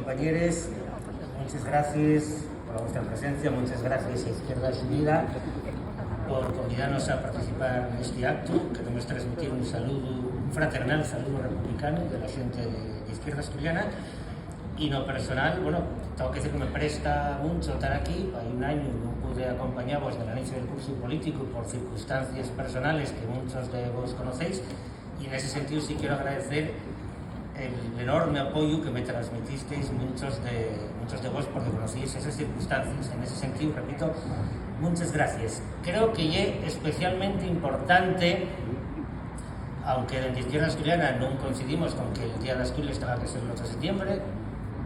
compañeros, muchas gracias por vuestra presencia, muchas gracias a Izquierda Unida por convidarnos a participar en este acto. Queremos transmitir un saludo, un fraternal saludo republicano de la gente de Izquierda Asturiana. Y no personal, bueno, tengo que decir que me presta mucho estar aquí. Hay un año no pude acompañaros del inicio del curso político por circunstancias personales que muchos de vos conocéis, y en ese sentido sí quiero agradecer el enorme apoyo que me transmitisteis muchos de vos porque conocíais esas circunstancias. En ese sentido, repito, muchas gracias. Creo que es especialmente importante, aunque desde Izquierda Asturiana no coincidimos con que el Día de Asturias tenga que ser el 8 de septiembre,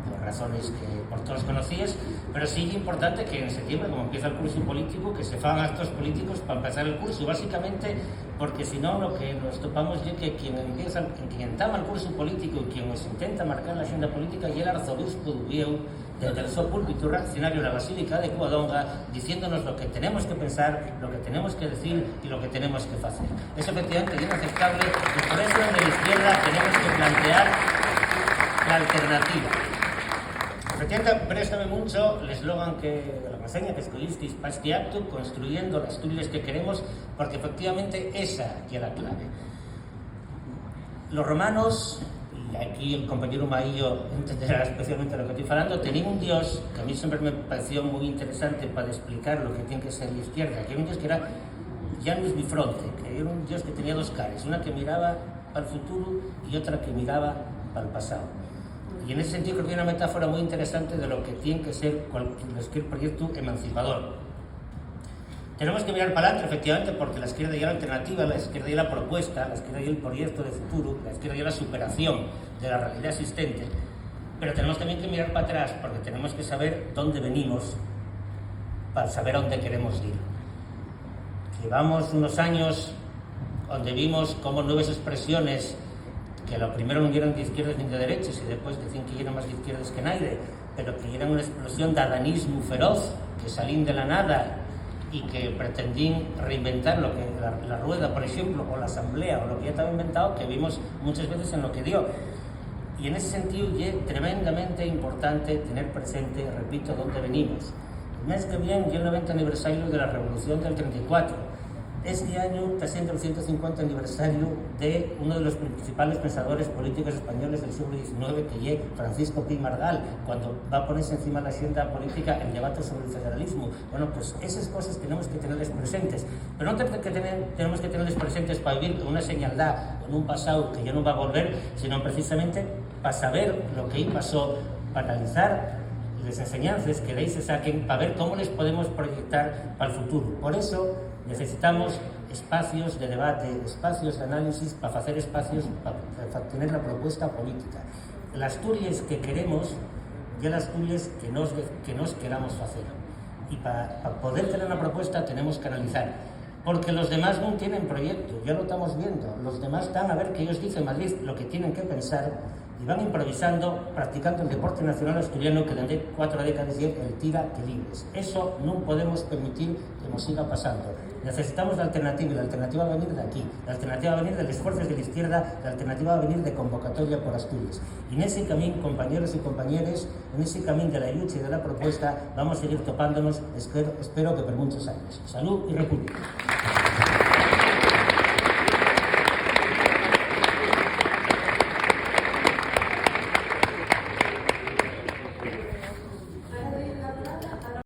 por razones que por todos conocías, pero sí es importante que en septiembre, como empieza el curso político, que se hagan actos políticos para empezar el curso, básicamente porque si no lo que nos topamos es que quien entama el curso político y quien nos intenta marcar la agenda política y el arzobispo Dubieu desde el seu púlpito reaccionario en la Basílica de Covadonga, diciéndonos lo que tenemos que pensar, lo que tenemos que decir y lo que tenemos que hacer. Es efectivamente inaceptable y por eso desde la izquierda tenemos que plantear la alternativa. Efectivamente, préstame mucho el eslogan la reseña que escogisteis para este acto, construyendo las Asturias que queremos, porque efectivamente esa es la clave. Los romanos, y aquí el compañero Maillo entenderá especialmente lo que estoy hablando, tenían un dios que a mí siempre me pareció muy interesante para explicar lo que tiene que ser la izquierda, que era un dios que era Janus Bifronte, que era un dios que tenía dos caras, una que miraba para el futuro y otra que miraba para el pasado. Y en ese sentido creo que hay una metáfora muy interesante de lo que tiene que ser cualquier proyecto emancipador. Tenemos que mirar para adelante, efectivamente, porque la izquierda ya la alternativa, la izquierda ya la propuesta, la izquierda ya el proyecto de futuro, la izquierda ya la superación de la realidad existente, pero tenemos también que mirar para atrás, porque tenemos que saber dónde venimos para saber a dónde queremos ir. Llevamos unos años donde vimos cómo nuevas expresiones que lo primero no eran de izquierdas ni de derechas y después decían que eran más de izquierdas que nadie, pero que eran una explosión de adanismo feroz que salían de la nada y que pretendían reinventar lo que la rueda, por ejemplo, o la asamblea, o lo que ya estaba inventado, que vimos muchas veces en lo que dio. Y en ese sentido es tremendamente importante tener presente, repito, dónde venimos. El mes que viene es el 90 aniversario de la Revolución del 34. Este año está siendo el 150 aniversario de uno de los principales pensadores políticos españoles del siglo XIX, que es Francisco Pi Margall, cuando va a ponerse encima de la agenda política el debate sobre el federalismo. Bueno, pues esas cosas tenemos que tenerles presentes, pero no tenemos que tenerles presentes para vivir con una señaldad, con un pasado que ya no va a volver, sino precisamente para saber lo que ahí pasó, para analizar las enseñanzas que de ahí se saquen, para ver cómo les podemos proyectar para el futuro. Por eso necesitamos espacios de debate, espacios de análisis, para hacer espacios, para tener la propuesta política. Las Asturias que queremos y las Asturias que nos queramos hacer. Y para poder tener una propuesta tenemos que analizar. Porque los demás no tienen proyecto, ya lo estamos viendo. Los demás están a ver qué ellos dicen en Madrid, lo que tienen que pensar, y van improvisando, practicando el deporte nacional asturiano que desde 4 décadas lleva el tira que libres. Eso no podemos permitir que nos siga pasando. Necesitamos la alternativa, y la alternativa va a venir de aquí. La alternativa va a venir de los esfuerzos de la izquierda, la alternativa va a venir de convocatoria por Asturias. Y en ese camino, compañeros y compañeras, en ese camino de la lucha y de la propuesta, vamos a seguir topándonos, espero que por muchos años. Salud y república.